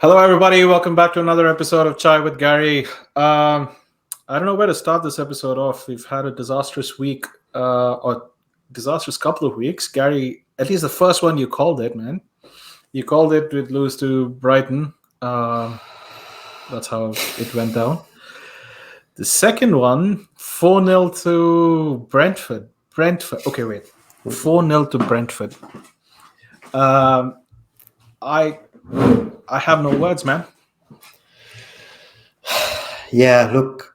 Hello, everybody. Welcome back to another episode of Chai with Gary. I don't know where to start this episode off. We've had a disastrous week, or disastrous couple of weeks. Gary, at least the first one you called it, man. You called it with lose to Brighton. That's how it went down. The second one, 4-0 to Brentford. Brentford. Okay, wait. 4-0 to Brentford. Um, I I have no words, man. Yeah, look,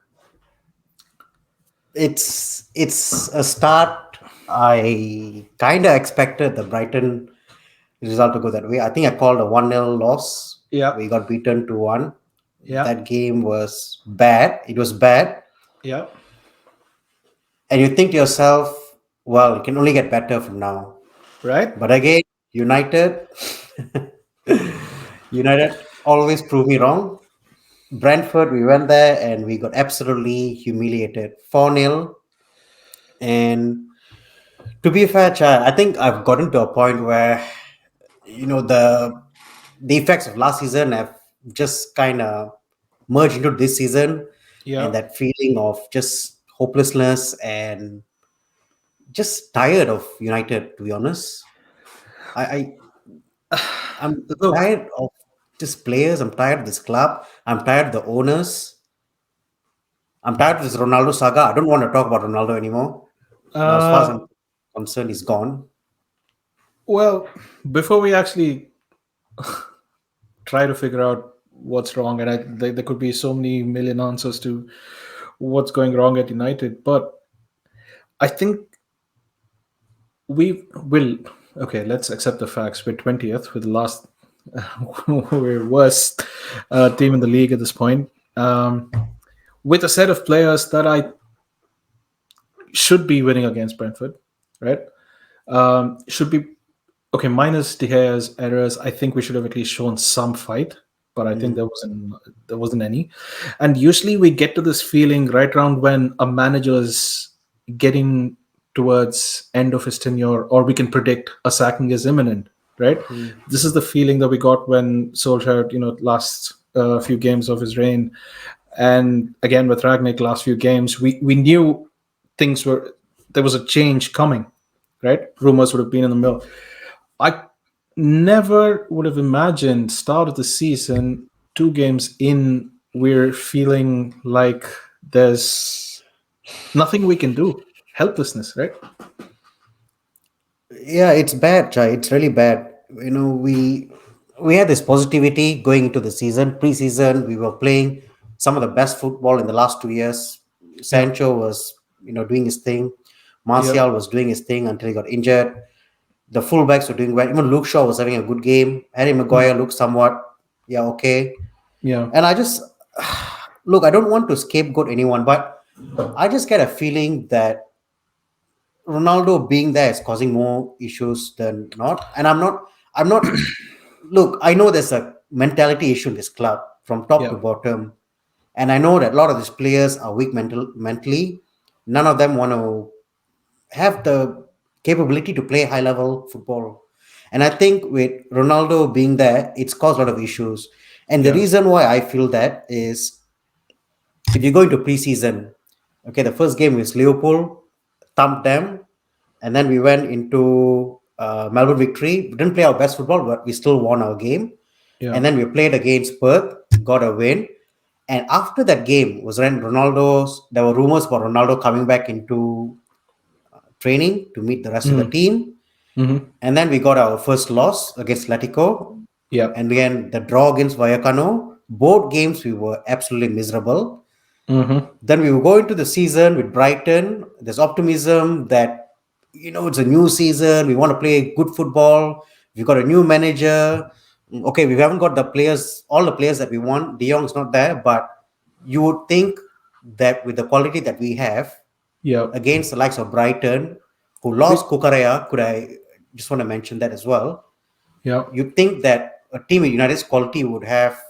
it's a start. I kind of expected the Brighton result to go that way. I think I called a 1-0 loss. Yeah, We got beaten 2-1. yeah, That game was bad. It was bad. yeah. And you think to yourself, well, it can only get better from now. Right? But again, United, United always prove me wrong. Brentford, we went there and we got absolutely humiliated. 4-0. And to be fair, Chad, I think I've gotten to a point where the effects of last season have just kind of merged into this season, Yeah. and that feeling of just hopelessness and just tired of United. To be honest, I I'm Look, tired of just players. I'm tired of this club. I'm tired of the owners. I'm tired of this Ronaldo saga. I don't want to talk about Ronaldo anymore. Now, as far as uh, I'm concerned, he's gone. well, before we actually try to figure out what's wrong, and there could be so many million answers to what's going wrong at United, but I think we will. Okay, let's accept the facts. We're 20th with the last, we're worst team in the league at this point. With a set of players that I should be winning against Brentford, right? Should be okay. Minus De Gea's errors, I think we should have at least shown some fight, but I think Mm. there wasn't any. And usually we get to this feeling right around when a manager is getting towards end of his tenure, or we can predict a sacking is imminent. Right. Mm. This is the feeling that we got when Solskjaer, last few games of his reign, and again with Ragnick last few games, we knew things were there was a change coming, right? Rumors would have been in the mill. I never would have imagined start of the season, 2 games in, we're feeling like there's nothing we can do. Helplessness, right? Yeah, it's bad, Chai. It's really bad. We had this positivity going into the season. Pre-season, we were playing some of the best football in the last 2 years. Yeah. Sancho was, doing his thing. Yep. Martial was doing his thing until he got injured. The fullbacks were doing well. Even Luke Shaw was having a good game. Harry Maguire looked somewhat, yeah, okay. Yeah. And I just look. I don't want to scapegoat anyone, but I just get a feeling that Ronaldo being there is causing more issues than not. And I'm not, look, I know there's a mentality issue in this club from top to Yeah. bottom. And I know that a lot of these players are weak mentally. None of them want to have the capability to play high level football. And I think with Ronaldo being there, it's caused a lot of issues. And the Yeah. reason why I feel that is if you go into preseason, okay, the first game was Liverpool, thumped them, and then we went into Melbourne victory. We didn't play our best football, but we still won our game. Yeah. And then we played against Perth, got a win. And after that game was when there were rumors about Ronaldo coming back into training to meet the rest of the Mm. team. Mm-hmm. And then we got our first loss against Latico. Yeah. And again, the draw against Vallecano. Both games we were absolutely miserable. Mm-hmm. Then we will go into the season with Brighton. There's optimism that, it's a new season. We want to play good football. We've got a new manager. Okay, we haven't got all the players that we want. De Jong's not there, but you would think that with the quality that we have Yeah. against the likes of Brighton, who We, lost Kukurea, could I just want to mention that as well? yeah. You think that a team with United's quality would have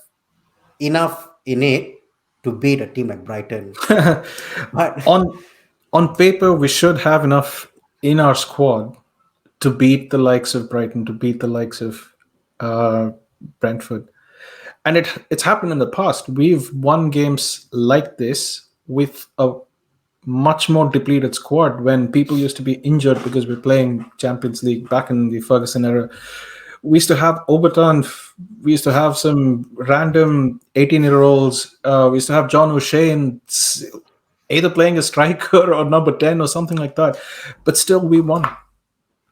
enough in it to beat a team like Brighton. But on on paper, we should have enough in our squad to beat the likes of Brighton, to beat the likes of uh, Brentford. and it's happened in the past. We've won games like this with a much more depleted squad when people used to be injured because we're playing Champions League back in the Ferguson era. We used to have Overton. We used to have some random 18-year-olds. We used to have John O'Shea either playing a striker or number 10 or something like that. But still, we won.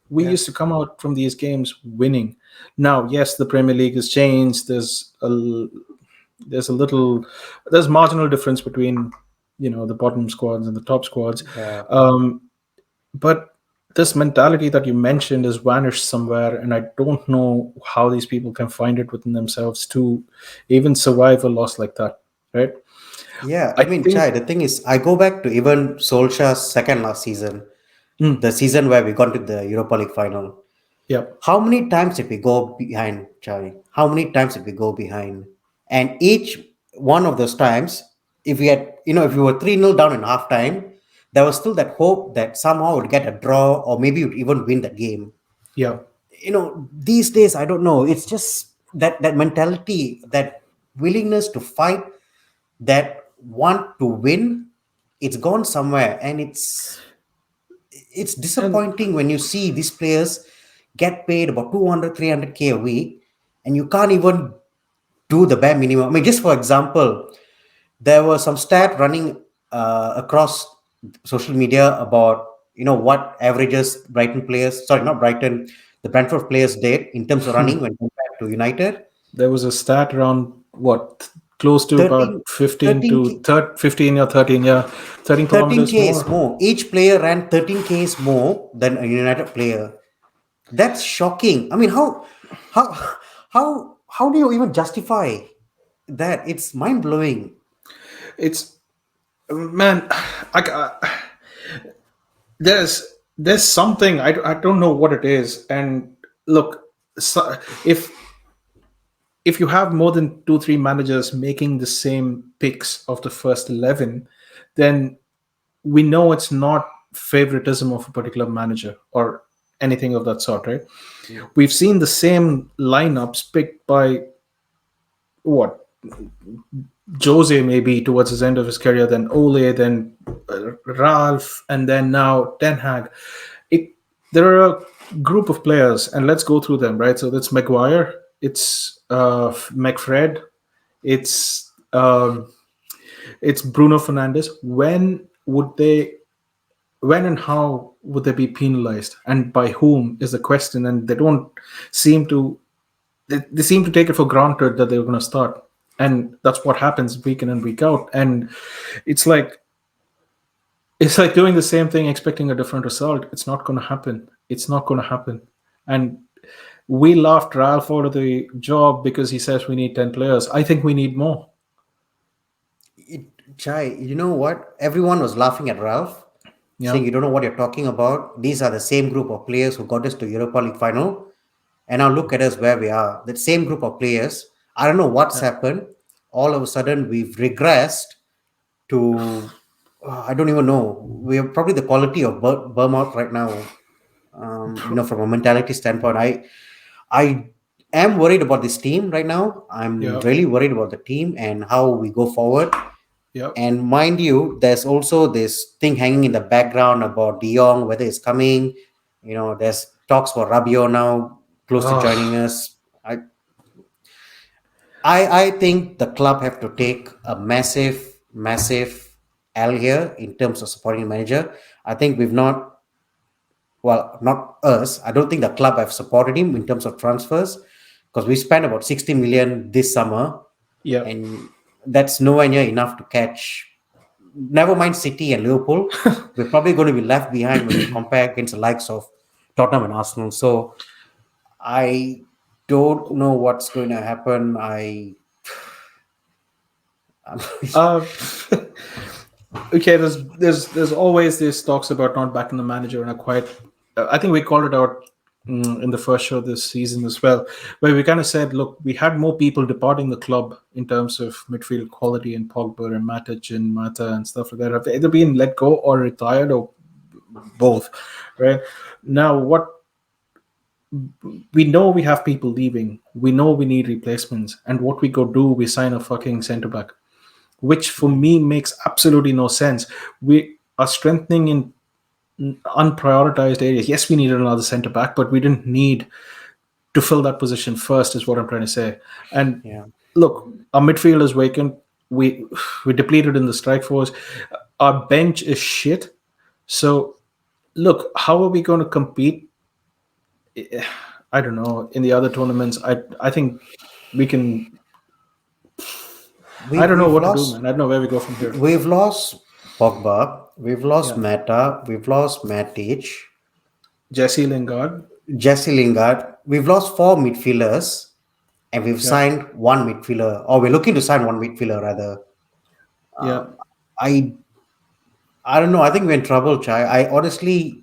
We Yeah. used to come out from these games winning. Now, yes, the Premier League has changed. There's a little there's marginal difference between the bottom squads and the top squads, Yeah. but this mentality that you mentioned has vanished somewhere, and I don't know how these people can find it within themselves to even survive a loss like that, right? Yeah, I I mean, think. Chai, the thing is, I go back to even Solskjaer's second last season, Mm, the season where we got to the Europa League final. yeah, How many times did we go behind, Chai? How many times did we go behind? And each one of those times, if we had, if we were 3-0 down in halftime, there was still that hope that somehow we'd get a draw or maybe we'd even win that game. yeah. These days, I don't know. It's just that mentality, that willingness to fight, that want to win, it's gone somewhere, and it's And disappointing when you see these players get paid about 200, 300K a week, and you can't even do the bare minimum. I mean, just for example, there was some stat running across social media about what averages Brighton players, sorry, not Brighton, the Brentford players did in terms of running when compared to United. there was a stat around what, close to 13, about 15 to 13K, 15 or 13, yeah, 13 kilometers 13K is more. more. Each player ran 13K more than a United player. That's shocking. I mean, how, how do you even justify that? It's mind blowing. It's, man, there's something, I don't know what it is. And look, so if you have more than 2 3 managers making the same picks of the first 11, then we know it's not favoritism of a particular manager or anything of that sort, right? We've seen the same lineups picked by what, Jose maybe towards his end of his career, then Ole, then Ralph, and then now Ten Hag. It There are a group of players, and let's go through them, right? So that's Maguire, it's McFred, it's Bruno Fernandes. When and how would they be penalized, and by whom is the question? And they don't seem to they seem to take it for granted that they're going to start, and that's what happens week in and week out. And it's like it's like doing the same thing expecting a different result. It's not going to happen. It's not going to happen. And we laughed Ralph out of the job because he says we need 10 players. I think we need more. It, Chai, you know what? Everyone was laughing at Ralph, Yeah, saying you don't know what you're talking about. These are the same group of players who got us to Europa League final. And now look at us where we are. That same group of players. I don't know what's yeah. happened. All of a sudden, we've regressed to, I don't even know. We are probably the quality of Burmouth right now. From a mentality standpoint, I am worried about this team right now. I'm Yeah, really worried about the team and how we go forward. yeah. And mind you, there's also this thing hanging in the background about De Jong, whether it's coming. There's talks for Rabiot now, close to joining Oh, us. I think the club have to take a massive L here in terms of supporting manager. I think we've not, well, not us. I don't think the club have supported him in terms of transfers because we spent about 60 million this summer, yeah. and that's nowhere near enough to catch. Never mind City and Liverpool. We're probably going to be left behind when we compare against the likes of Tottenham and Arsenal. So I don't know what's going to happen. Uh, okay, there's always these talks about not backing the manager, and I think we called it out in the first show this season as well, where we kind of said, look, we had more people departing the club in terms of midfield quality, and Pogba and Matic and Mata and stuff like that have either been let go or retired or both, right? Now, we know we have people leaving. We know we need replacements, and what we go do, we sign a fucking centre back, which for me makes absolutely no sense. We are strengthening in unprioritized areas. Yes, we needed another centre back, but we didn't need to fill that position first. Is what I'm trying to say. And Yeah. look, our midfield is vacant. We depleted in the strike force. Our bench is shit. So look, how are we going to compete? I don't know. In the other tournaments, I think we can. I We've don't know we've what to do, lost man. I don't know where we go from here. we've lost Pogba, we've lost Yeah, Mata, we've lost Matic, Jesse Lingard. Jesse Lingard. We've lost four midfielders, and we've Yeah, signed one midfielder, or we're looking to sign one midfielder rather. yeah. I I don't know. I think we're in trouble, Chai. I honestly,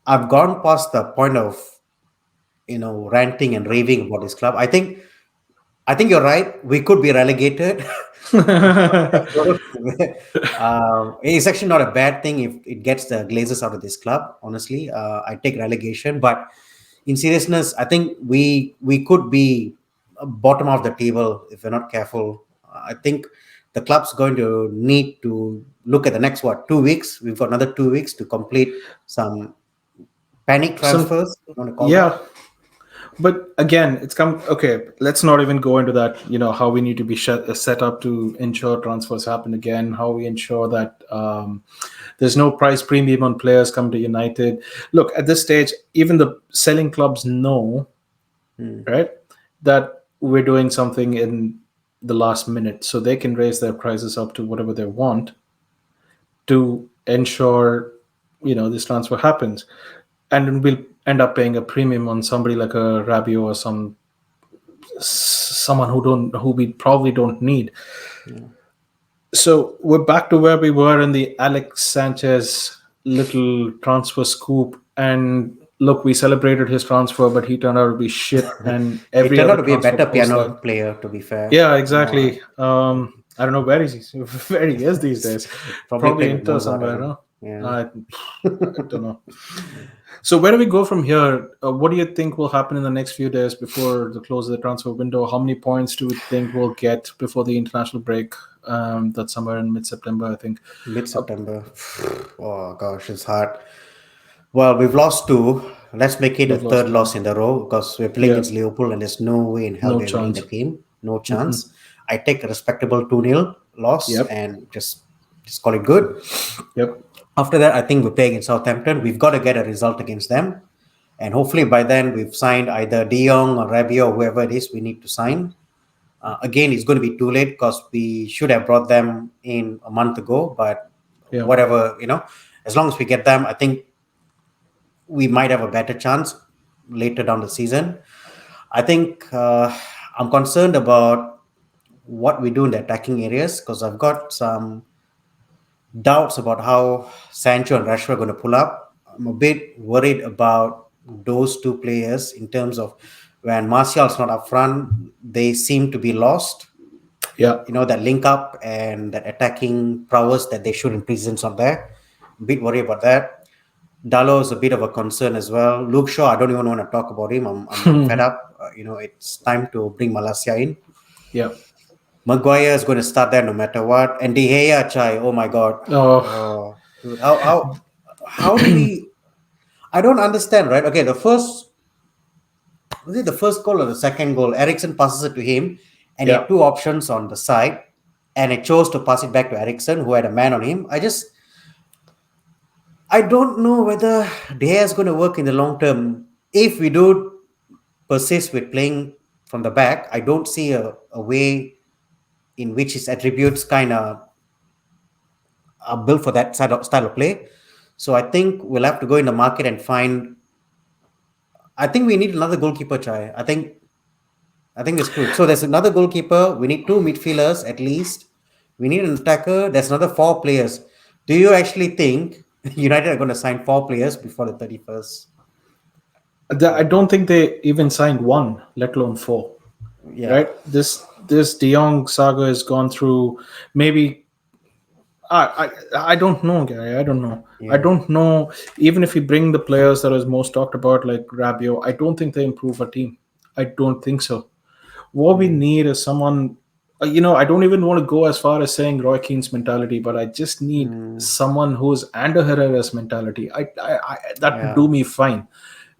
I've gone past the point of ranting and raving about this club. I think you're right. We could be relegated. It's actually not a bad thing if it gets the Glazers out of this club. Honestly, I take relegation, but in seriousness, I think we could be bottom of the table if we're not careful. I think the club's going to need to look at the next 2 weeks. We've got another 2 weeks to complete some panic Some, transfers. You want to call yeah. that? But again, it's come. Okay, let's not even go into that. How we need to be set up to ensure transfers happen again. How we ensure that there's no price premium on players come to United. Look, at this stage, even the selling clubs know, right, that we're doing something in the last minute, so they can raise their prices up to whatever they want to ensure this transfer happens, and then we'll end up paying a premium on somebody like a Rabiot or someone who we probably don't need. So we're back to where we were in the Alex Sanchez little transfer scoop. And look, we celebrated his transfer, but he turned out to be shit. And He every turned out other to be a transfer better post that, piano player, to be fair. yeah, No, exactly. I don't know where he's where he is these days. probably Probably playing with Inter Mozart, I somewhere, think. huh? Yeah. I don't know. So where do we go from here? What do you think will happen in the next few days before the close of the transfer window? How many points do we think we'll get before the international break? That's somewhere in mid-September, I think. Mid Uh, September. Oh gosh, it's hard. Well, we've lost two. Let's make it a we've lost third two. loss in the row because we're playing Yeah, against Liverpool and there's no way in hell no we're winning the chance. game. No Mm-mm. chance. I take a respectable 2-0 loss Yep, and just call it good. yep. After that, I think we're playing in Southampton. We've got to get a result against them. And hopefully by then we've signed either De Jong or Rabiot or whoever it is we need to sign. Again, it's going to be too late because we should have brought them in a month ago. But Yeah. whatever, as long as we get them, I think we might have a better chance later down the season. I think I'm concerned about what we do in the attacking areas because I've got some doubts about how Sancho and Rashford are going to pull up. I'm a bit worried about those two players in terms of when Martial's not up front, they seem to be lost. Yeah. That link up and that attacking prowess that they showed in presence on there. A bit worried about that. Dallo is a bit of a concern as well. Luke Shaw, I don't even want to talk about him. I'm fed up. It's time to bring Malasia in. Yeah. Maguire is going to start there no matter what. And De Gea, Chai, oh my God. Oh, Oh, dude, how do we? I don't understand, right? Okay, was it the first goal or the second goal? Ericsson passes it to him, and he yeah. had two options on the side, and he chose to pass it back to Ericsson, who had a man on him. I don't know whether De Gea is going to work in the long term. If we do persist with playing from the back, I don't see a way in which his attributes kind of are built for that style of play. So I think we'll have to go in the market and find. I think we need another goalkeeper, Chai. I think we're screwed. So there's another goalkeeper. We need two midfielders at least. We need an attacker. There's another four players. Do you actually think United are going to sign four players before the 31st? I don't think they even signed one, let alone four. Yeah. Right? This De Jong saga has gone through maybe I don't know, Gary. I don't know. I Yeah. don't know. Even if we bring the players that is most talked about, like Rabio, I don't think they improve our team. I don't think so. What we Mm, need is someone. I don't even want to go as far as saying Roy Keane's mentality, but I just need mm, someone who's Ander Herrera's mentality. That would yeah. do me fine,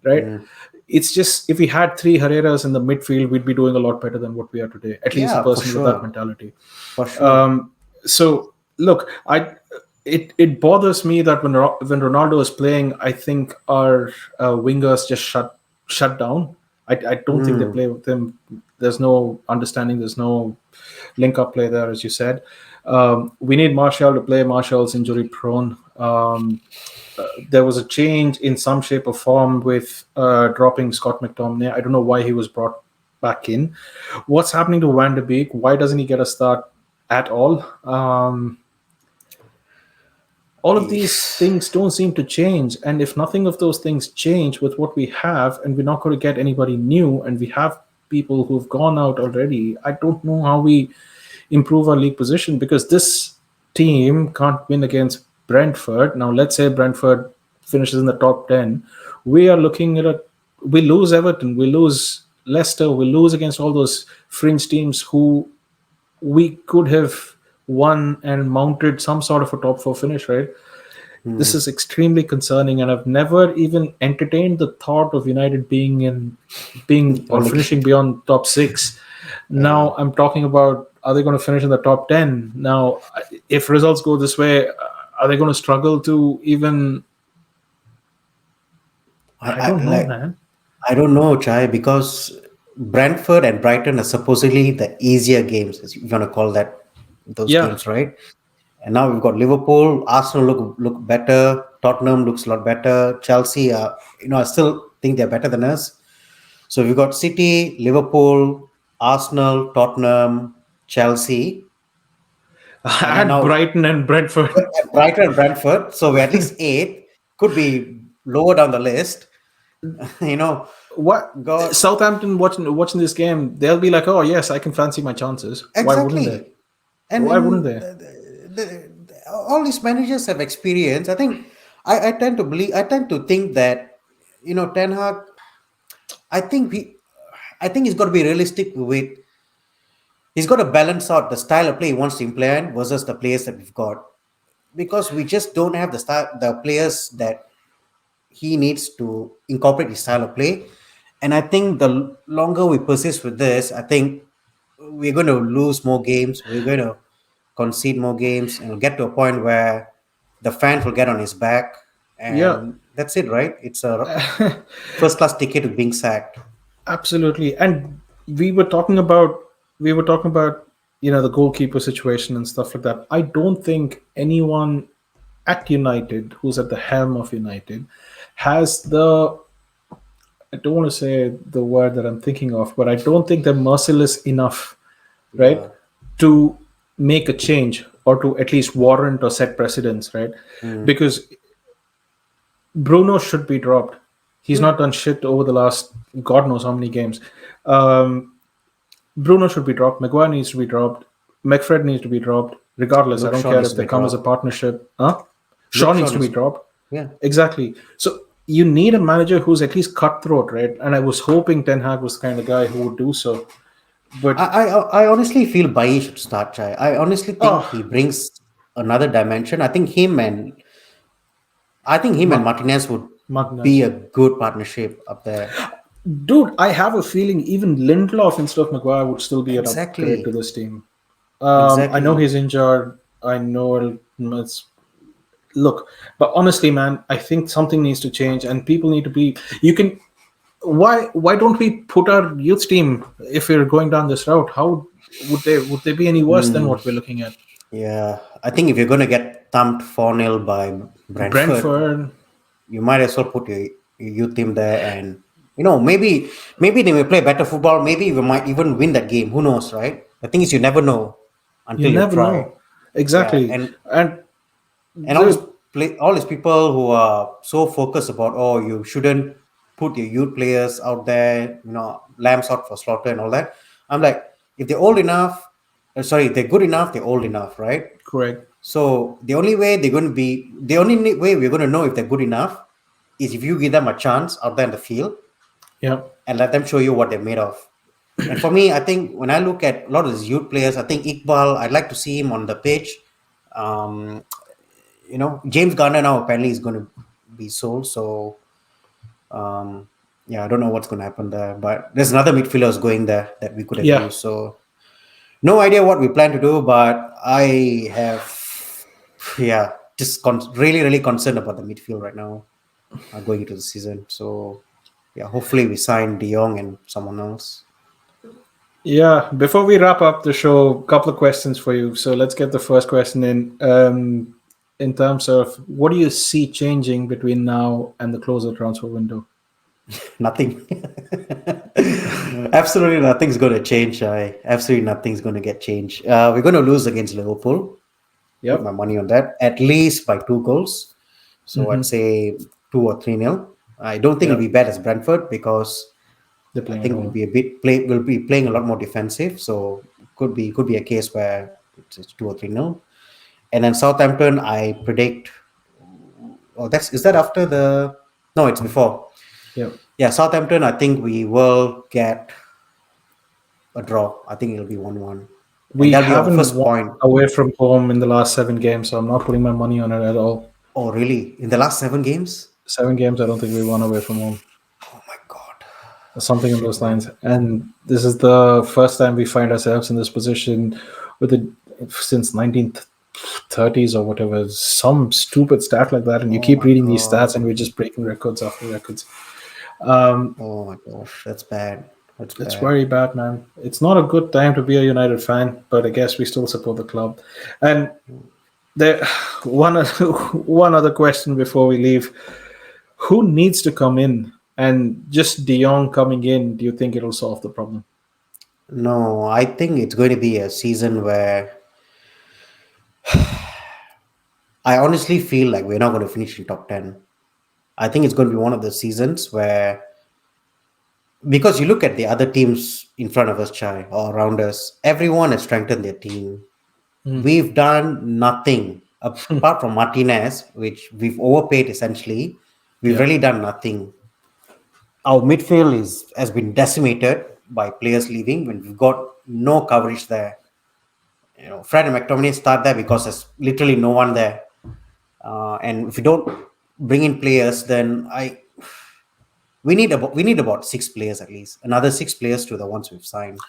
right? Mm, It's just if we had three Herreras in the midfield, we'd be doing a lot better than what we are today. At least a yeah, for person with that sure. mentality. For sure. So look, it bothers me that when Ronaldo is playing, I think our wingers just shut down. I don't think they Mm, play with him. There's no understanding. There's no link up play there, as you said. We need Martial to play. Martial's injury prone. There was a change in some shape or form with dropping Scott McTominay. I don't know why he was brought back in. What's happening to Van de Beek? Why doesn't he get a start at all? All of these yes. things don't seem to change. And if nothing of those things change with what we have, and we're not going to get anybody new, and we have people who've gone out already, I don't know how we improve our league position because this team can't win against Brentford. Now, let's say Brentford finishes in the top 10. We are looking at we lose Everton, we lose Leicester, we lose against all those fringe teams who we could have won and mounted some sort of a top four finish, right? This Mm, is extremely concerning, and I've never even entertained the thought of United being or relegation. finishing beyond top six. Yeah. Now I'm talking about are they going to finish in the top 10? Now, if results go this way, are they going to struggle to even? I I don't know, like. man. I don't know, Chai, because Brentford and Brighton are supposedly the easier games, if you want to call that those Yeah, games, right? And now we've got Liverpool, Arsenal look better, Tottenham looks a lot better, Chelsea, I still think they're better than us. So we've got City, Liverpool, Arsenal, Tottenham, Chelsea, and then at now Brighton and Brentford. Brighton and Brentford. So we're at least eight, could be lower down the list. you know, What God, Southampton watching this game, they'll be like, "Oh yes, I can fancy my chances." Why wouldn't they? exactly. and Why wouldn't and they? all these managers have experience. I think I tend to believe. I tend to think that Ten Hag. I think we. I think he's got to be realistic with. He's got to balance out the style of play he wants to implement versus the players that we've got, because we just don't have the players that he needs to incorporate his style of play. And I think the longer we persist with this, I think we're going to lose more games. We're going to concede more games, and we'll get to a point where the fans will get on his back, Yeah, and that's it, right? It's a first class ticket to being sacked. absolutely. And we were talking about we were talking about the goalkeeper situation and stuff like that. I don't think anyone at United who's at the helm of United has the I don't want to say the word that I'm thinking of, but I don't think they're merciless enough, right, Yeah. to make a change or to at least warrant or set precedents, right? Mm. Because Bruno should be dropped. He's Yeah. not done shit over the last God knows how many games. Um, Bruno should be dropped. Maguire needs to be dropped. McFred needs to be dropped. Regardless, I Luke don't Shaw care needs if to they be come as a dropped. partnership. Huh? Shaw Luke Shaw needs to be needs. dropped. Yeah. Exactly. So you need a manager who's at least cutthroat, right? And I was hoping Ten Hag was the kind of guy who would do so. But I honestly feel Bailly should start. Chai. I honestly think he oh, brings another dimension. I think him and Ma- Martinez would be Martinez. a good partnership up there. Dude, I have a feeling even Lindelof instead of Maguire would still be an upgrade to Exactly. this team. I know Exactly. he's injured. I know it's look, but honestly, man, I think something needs to change, and people need to be. You can. Why don't we put our youth team if we're going down this route? How would they be any worse than Mm, what we're looking at? yeah. I think if you're going to get thumped 4-0 by Brentford, Brentford, you might as well put your youth team there, and maybe they may play better football. Maybe we might even win that game. Who knows, right? The thing is, you never know you until you never try. know Yeah, exactly, and and all these the all these people who are so focused about, oh, you shouldn't put your youth players out there, lambs out for slaughter and all that. I'm like, if they're old enough, sorry, if they're good enough, they're old enough, right? correct. So the only way we're going to know if they're good enough is if you give them a chance out there in the field Yeah, and let them show you what they're made of. And for me, I think when I look at a lot of these youth players, I think Iqbal, I'd like to see him on the pitch. Um, James Garner now apparently is going to be sold. So, um, yeah, I don't know what's going to happen there. But there's another midfielders going there that we could have yeah, used. So, no idea what we plan to do, but I have, yeah, just really, really concerned about the midfield right now going into the season. So, yeah, hopefully we sign De Jong and someone else. yeah. Before we wrap up the show, a couple of questions for you. So let's get the first question in. In terms of what do you see changing between now and the close of the transfer window? Nothing. Absolutely nothing's going to change. Absolutely nothing's going to get changed. We're going to lose against Liverpool. Put my Yep. money on that. At least by 2 goals. So I'd Mm-hmm. say 2 or 3-0. I don't think it'll be Yep. bad as Brentford because They're I playing at think we'll home. be we'll be playing a lot more defensive. So could be a case where it's 2 or 3-0. And then Southampton, I predict. Oh, is that after the? No, it's before. Yep. Yeah, Southampton. I think we will get a draw. I think it'll be 1-1, and We that'll be our haven't first won point. away from home in the last 7 games, so I'm not putting my money on it at all. Oh, really? In the last 7 games? 7 games, I don't think we won away from home. Oh my God! Or something in Shit, those man. lines. And this is the first time we find ourselves in this position with it since 1930s or whatever. Some stupid stat like that. And you Oh keep my reading these God! stats and we're just breaking records after records. Um, Oh my gosh, that's bad. That's it's bad. very bad, man. It's not a good time to be a United fan, but I guess we still support the club. And there, one, one other question before we leave. Who needs to come in? And just De Jong coming in, do you think it'll solve the problem? No, I think it's going to be a season where I honestly feel like we're not going to finish in top 10. I think it's going to be one of the seasons where, because you look at the other teams in front of us, Chai, or around us, everyone has strengthened their team. Mm. We've done nothing apart from Martinez, which we've overpaid essentially. We've Yeah. really done nothing. Our midfield has been decimated by players leaving when we've got no coverage there. Fred and McTominay start there because there's literally no one there. And if you don't bring in players, then we need about 6 players at least, another 6 players to the ones we've signed.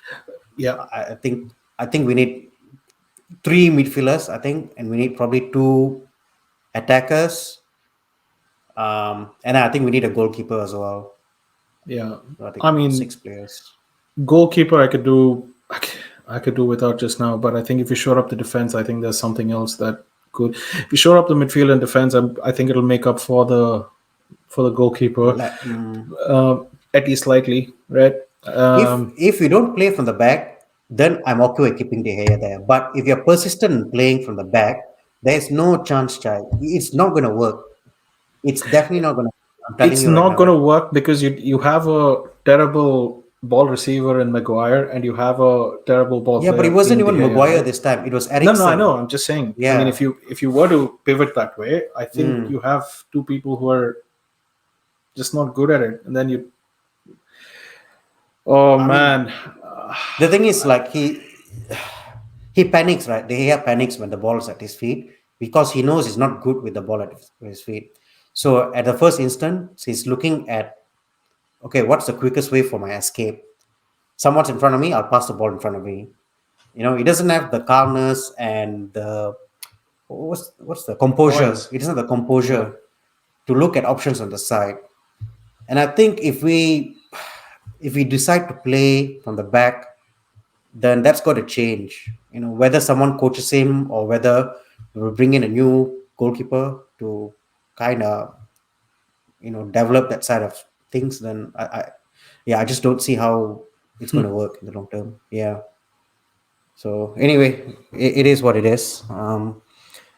Yeah. I think we need 3 midfielders, I think, and we need probably 2 attackers. And I think we need a goalkeeper as well. Yeah. So I think I six mean, players. goalkeeper, I could do without just now, but I think if you shore up the defense, I think there's something else that could. If you shore up the midfield and defense, I think it'll make up for the goalkeeper, Let- mm, uh, at least slightly, right? if we don't play from the back, then I'm okay with keeping the hair there. But if you're persistent in playing from the back, there's no chance, child. It's not going to work. It's definitely not going to. I'm telling It's you right not going to now. work because you have a terrible ball receiver in Maguire and you have a terrible ball Yeah, but it player wasn't in De even Gea, Maguire right? this time. It was No, no, I Ericsson. know. I'm just saying. I mean, Yeah. if you were to pivot that way, I think Mm. you have two people who are just not good at it, and then you. Oh I mean, man, the thing is, like he panics, right? The hair panics when the ball is at his feet because he knows he's not good with the ball at his feet. So at the first instant, he's looking at, okay, what's the quickest way for my escape? Someone's in front of me, I'll pass the ball in front of me. He doesn't have the calmness and the what's the composure. points. He doesn't have the Yeah, composure to look at options on the side. And I think if we decide to play from the back, then that's got to change. Whether someone coaches him or whether we bring in a new goalkeeper to kind of develop that side of things. Then yeah, I just don't see how it's going to work in the long term. Yeah. So anyway, it is what it is.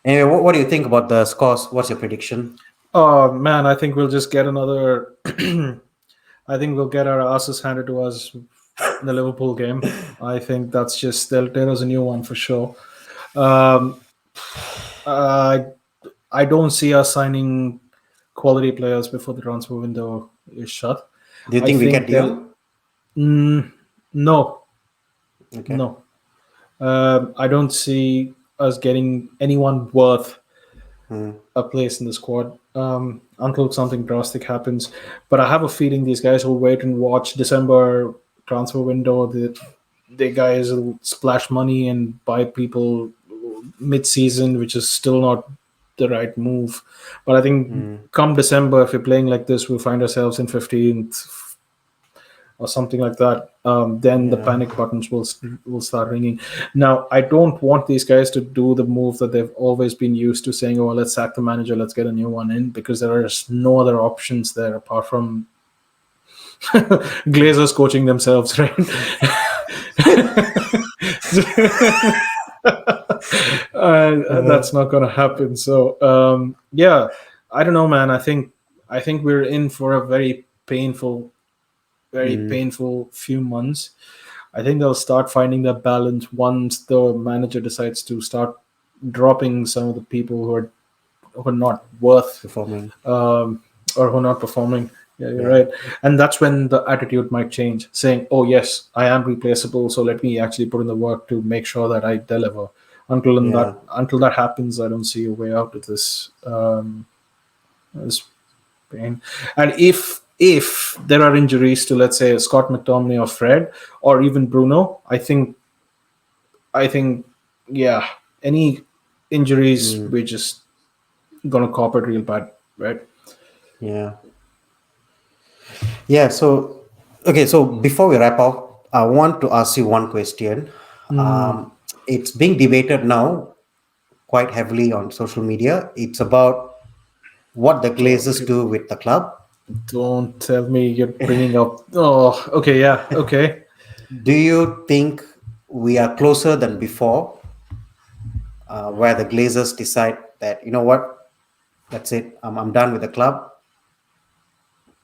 Anyway, what do you think about the scores? What's your prediction? oh man, I think we'll just get another. I think we'll get our asses handed to us in the Liverpool game. I think that's just there. There is a new one for sure. Um, Uh, I don't see us signing quality players before the transfer window is shut. Do you I think we get think De they'll. Jong? Mm, no, Okay. no. I don't see us getting anyone worth Hmm. a place in the squad until something drastic happens. But I have a feeling these guys will wait and watch December transfer window. The guys will splash money and buy people mid-season, which is still not the right move. But I think Hmm. come December, if we're playing like this, we'll find ourselves in 15th or something like that. Then the Yeah. panic buttons will start ringing. Now, I don't want these guys to do the move that they've always been used to, saying, "Oh, let's sack the manager, let's get a new one in," because there are just no other options there apart from Glazers coaching themselves, right? Uh-huh. That's not going to happen. So, yeah, I don't know, man. I think we're in for a very Hmm. painful few months. I think they'll start finding that balance once the manager decides to start dropping some of the people who are not worth Performing. um, or who are not performing. Yeah, you're Yeah. right. And that's when the attitude might change, saying, "Oh yes, I am replaceable, so let me actually put in the work to make sure that I deliver." Yeah. Until that happens, I don't see a way out of this pain. And if there are injuries to, let's say, Scott McTominay or Fred or even Bruno, I think yeah, any injuries Hmm. we're just gonna cop it real bad, right? Yeah. Yeah. So, okay. So before we wrap up, I want to ask you one question. Hmm. It's being debated now quite heavily on social media. It's about what the Oh, Glazers okay. do with the club. Don't tell me you're bringing up. Oh, okay, yeah, okay. Do you think we are closer than before, where the Glazers decide that, you know what, that's it, I'm done with the club,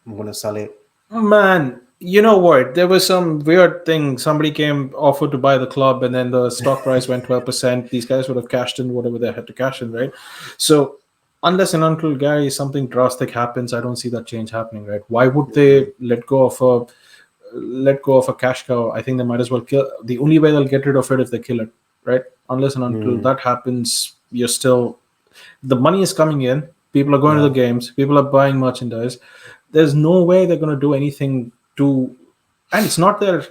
I'm going to sell it? Man, you know what? There was some weird thing. Somebody came offered to buy the club, and then the stock price went 12%. These guys would have cashed in whatever they had to cash in, right? So, unless and until Gary something drastic happens, I don't see that change happening, right? Why would they let go of a cash cow? I think they might as well kill. The only way they'll get rid of it if they kill it, right? Unless and until Hmm. that happens, you're still the money is coming in. People are going to the Yeah. games. People are buying merchandise. There's no way they're going to do anything to, and it's not their.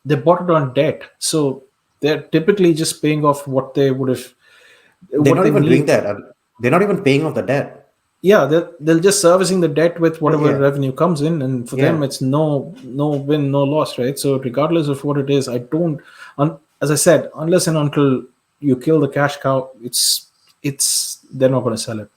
They bought it on debt, so they're typically just paying off what they would have, They're what not they even doing need. that. They're not even paying off the debt. Yeah, they're just servicing the debt with whatever Yeah. revenue comes in, and for them Yeah. it's no win, no loss, right? So regardless of what it is, I don't. As I said, unless and until you kill the cash cow, it's they're not going to sell it.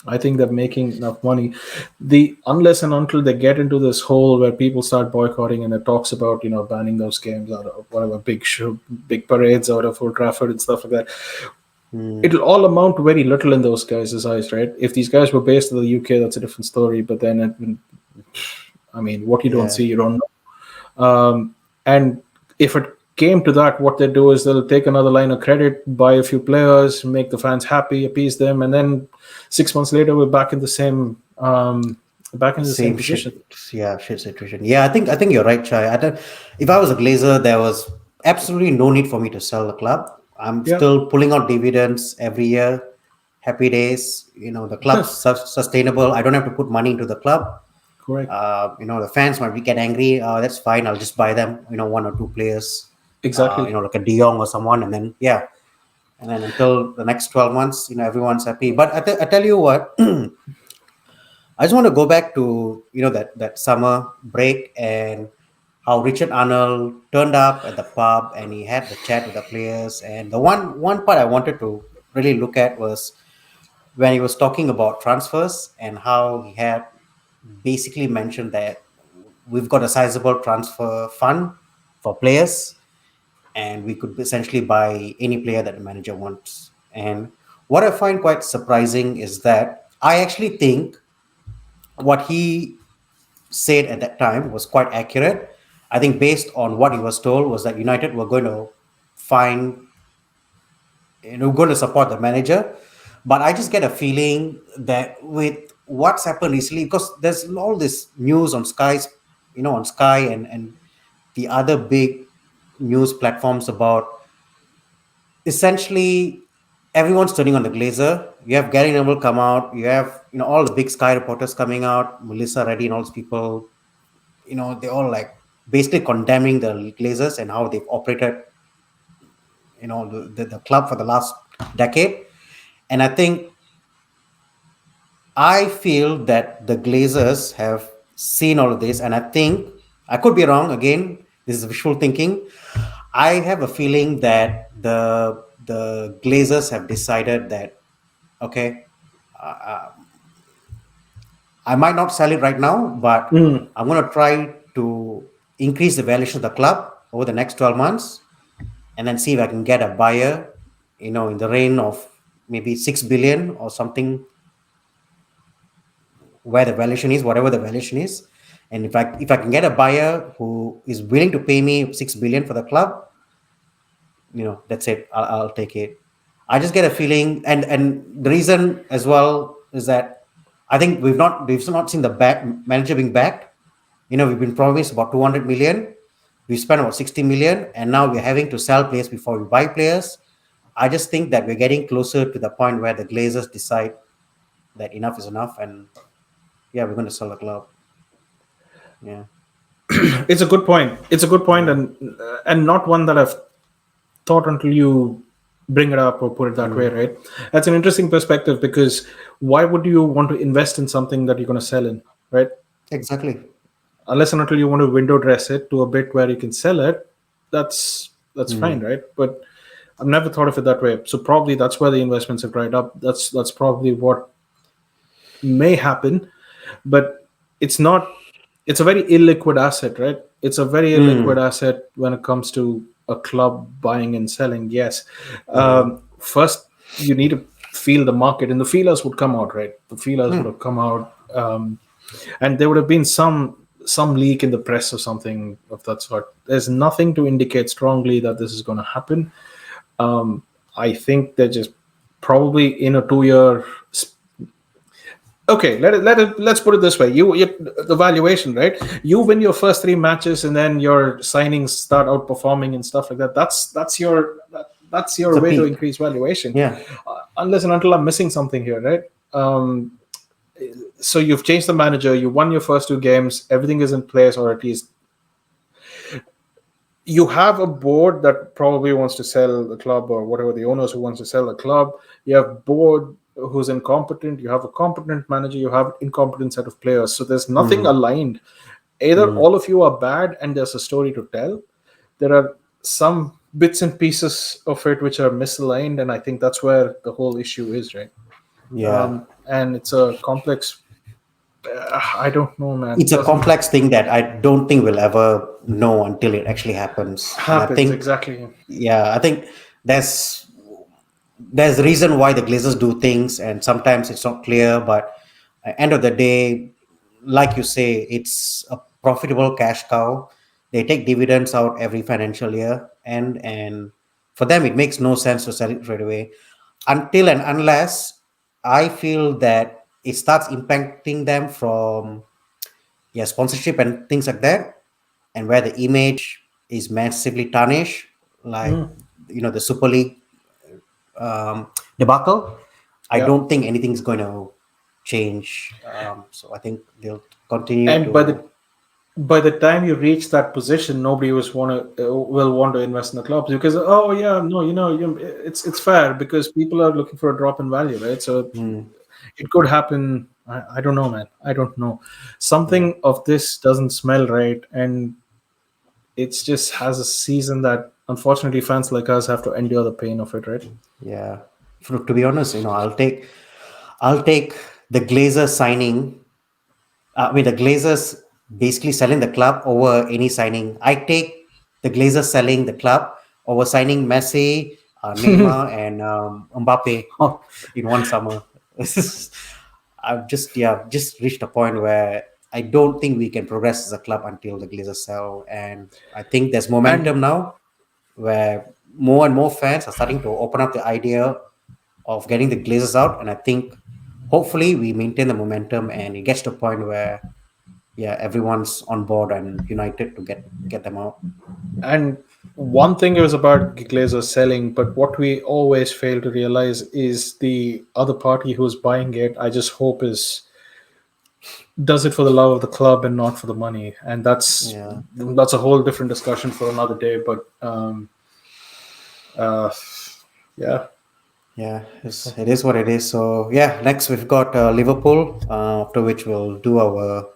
I think they're making enough money. The unless and until they get into this hole where people start boycotting and it talks about banning those games out of whatever big parades out of Old Trafford and stuff like that, Hmm. it'll all amount to very little in those guys' eyes, right? If these guys were based in the UK, that's a different story. But then, I mean, what you don't Yeah. see, you don't know. And if it came to that, what they do is they'll take another line of credit, buy a few players, make the fans happy, appease them, and then 6 months later, we're back in the same Same position. shit. Yeah, shit situation. Yeah, I think you're right, Chai. If I was a Glazer, there was absolutely no need for me to sell the club. I'm Yeah, still pulling out dividends every year. Happy days. The club's sustainable. I don't have to put money into the club. correct. The fans might get angry. That's fine. I'll just buy them. One or two players. Exactly. Like a De Jong or someone, and then yeah, and then until the next 12 months, everyone's happy. But I tell you what. I just want to go back to that summer break and how Richard Arnold turned up at the pub and he had the chat with the players. And the one part I wanted to really look at was when he was talking about transfers and how he had basically mentioned that we've got a sizable transfer fund for players and we could essentially buy any player that the manager wants. And what I find quite surprising is that I actually think what he said at that time was quite accurate. I think based on what he was told was that United were going to find, going to support the manager, But I just get a feeling that with what's happened recently, because there's all this news on Sky's, on Sky and the other big news platforms about essentially everyone's turning on the Glazer. You have Gary Neville come out. You have all the big Sky reporters coming out. Melissa Reddy and all those people. They all like basically condemning the Glazers and how they've operated. The club for the last decade. And I feel that the Glazers have seen all of this, and I think I could be wrong. Again, this is wishful thinking. I have a feeling that the Glazers have decided that okay, I might not sell it right now, but Mm. I'm going to try to increase the valuation of the club over the next 12 months, and then see if I can get a buyer, in the range of maybe 6 billion or something, where the valuation is, whatever the valuation is. And if I can get a buyer who is willing to pay me 6 billion for the club, that's it. I'll take it. I just get a feeling, and the reason as well is that I think we've not seen the manager being backed. We've been promised about 200 million. We spent about 60 million, and now we're having to sell players before we buy players. I just think that we're getting closer to the point where the Glazers decide that enough is enough, and yeah, we're going to sell the club. Yeah. It's a good point. It's a good point, Yeah. and not one that I've thought until you bring it up or put it that way, Mm. right? That's an interesting perspective because why would you want to invest in something that you're going to sell in, right? Exactly. Unless and until you want to window dress it to a bit where you can sell it, that's fine, Mm. right? But I've never thought of it that way. So probably that's where the investments have dried up. That's probably what may happen, but it's not. It's a very illiquid asset, right? It's a very illiquid Mm. asset when it comes to a club buying and selling. Yes, Yeah. first you need to feel the market, and the feelers would come out, right? The feelers would Mm. have come out, and there would have been some leak in the press or something of that sort. There's nothing to indicate strongly that this is going to happen. I think they're just probably in a 2 year. Okay, let's put it this way. You the valuation, right? You win your first three matches, and then your signings start outperforming and stuff like that. That's It's your a way to peak. increase valuation. Yeah. Unless and until I'm missing something here, right? So you've changed the manager, you won your first two games, everything is in place, or at least you have a board that probably wants to sell the club, or whatever, the owners who wants to sell the club. You have board who's incompetent, you have a competent manager, you have an incompetent set of players, so there's nothing Mm. aligned. Either Mm. all of you are bad and there's a story to tell, there are some bits and pieces of it which are misaligned, and I think that's where the whole issue is, right? Yeah. And it's a complex, I don't know, man. It's It a doesn't complex thing that I don't think we'll ever know until it actually happens. And I happens think, exactly. yeah, I think there's there's a reason why the Glazers do things, and sometimes it's not clear. But at the end of the day, like you say, it's a profitable cash cow. They take dividends out every financial year, and for them, it makes no sense to sell it right away until and unless I feel that it starts impacting them from, yeah, sponsorship and things like that, and where the image is massively tarnished, like the Super League debacle. I Yeah. don't think anything's going to change. So I think they'll continue And to. by the time you reach that position, nobody will want to invest in the clubs because, oh yeah, no, it's fair because people are looking for a drop in value, right? So Hmm, it could happen. I don't know, man. I don't know. yeah, Something of this doesn't smell right, and it's just has a season that unfortunately fans like us have to endure the pain of it, right? yeah. To be honest, I'll take the Glazer signing. I mean, the Glazers basically selling the club over any signing. I take the Glazers selling the club over signing Messi, Neymar, and Mbappe in one summer. I've just reached a point where I don't think we can progress as a club until the Glazers sell, and I think there's momentum And now where more and more fans are starting to open up the idea of getting the Glazers out, and I think hopefully we maintain the momentum and it gets to a point where yeah, everyone's on board and united to get them out. And one thing is about Glazer selling, but what we always fail to realize is the other party who's buying it. I just hope is does it for the love of the club and not for the money, and Yeah, that's a whole different discussion for another day. But uh, yeah, yeah, it is what it is. So yeah, next we've got Liverpool, after which we'll do our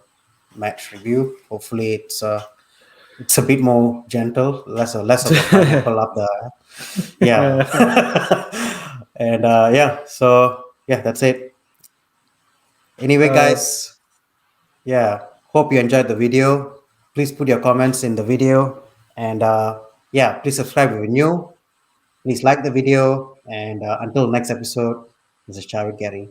match review. Hopefully, it's a bit more gentle, less of the pineapple up the yeah, and yeah. So yeah, that's it. Anyway, uh, guys, yeah, hope you enjoyed the video. Please put your comments in the video, and yeah, please subscribe if you're new. Please like the video, and until next episode, this is Chai with Gary.